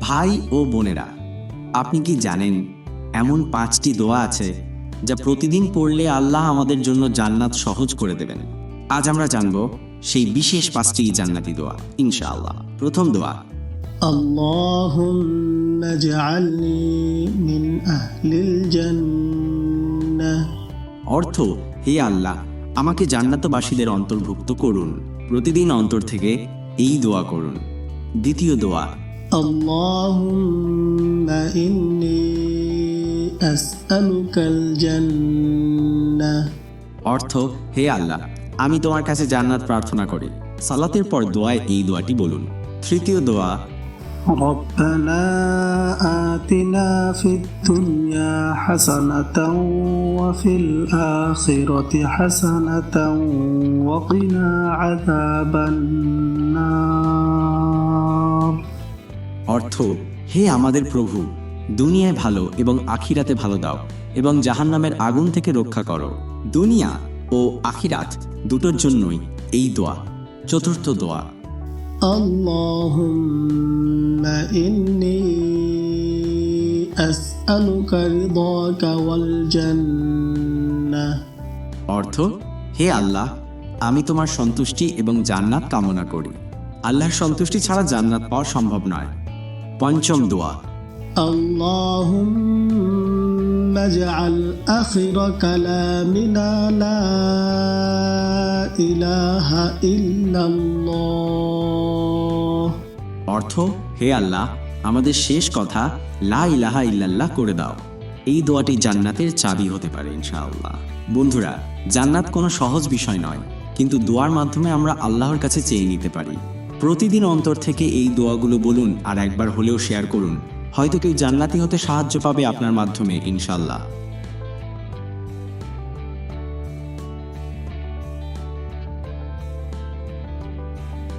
ভাই ও বোনেরা, আপনি কি জানেন এমন 5টি দোয়া আছে যা প্রতিদিন পড়লে আল্লাহ আমাদের জন্য জান্নাত সহজ করে দেবেন। আজ আমরা জানব সেই বিশেষ 5টি জান্নাতি দোয়া ইনশাআল্লাহ। প্রথম দোয়া, আল্লাহুম্মা ইজআলনি মিন আহলিল জান্নাহ। অর্থ, হে আল্লাহ, আমাকে জান্নাতবাসীদের অন্তর্ভুক্ত করুন। প্রতিদিন অন্তর থেকে এই দোয়া করুন। দ্বিতীয় দোয়া, আল্লাহুম্মা ইন্নী আসআলুকাল জান্নাহ। অর্থ, হে আল্লাহ, আমি তোমার কাছে জান্নাত প্রার্থনা করি। সালাতের পর দোয়ায় এই দোয়াটি বলুন। তৃতীয় দোয়া, রব্বানা আতিনা ফিদ দুনিয়া হাসানাতাও ওয়া ফিল আখিরাতি হাসানাতাও ওয়া কিনা আযাবান নার। অর্থ, হে আমাদের প্রভু, দুনিয়ায় ভালো এবং আখিরাতে ভালো দাও এবং জাহান্নামের আগুন থেকে রক্ষা করো। দুনিয়া ও আখিরাত দুটোর জন্যই এই দোয়া। চতুর্থ দোয়া, আল্লাহুম্মা ইন্নী আসআলুকা রিদাকা ওয়াল জান্নাহ। অর্থ, হে আল্লাহ, আমি তোমার সন্তুষ্টি এবং জান্নাত কামনা করি। আল্লাহর সন্তুষ্টি ছাড়া জান্নাত পাওয়া সম্ভব নয়। পঞ্চম দোয়া, اللهم اجعل آخر كلامنا لا إله إلا الله। অর্থ, হে আল্লাহ, আমাদের শেষ কথা লা ইলাহা ইল্লাল্লাহ করে দাও। এই দোয়াটি জান্নাতের চাবি হতে পারে ইনশাআল্লাহ। বন্ধুরা, জান্নাত কোনো সহজ বিষয় নয়, কিন্তু দোয়ার মাধ্যমে আমরা আল্লাহর কাছে চেয়ে নিতে পারি। প্রতিদিন অন্তর থেকে এই দোয়াগুলো বলুন আর একবার হলেও শেয়ার করুন। হয়তো কেউ জান্নাতি হতে সাহায্য পাবে আপনার মাধ্যমে ইনশাআল্লাহ।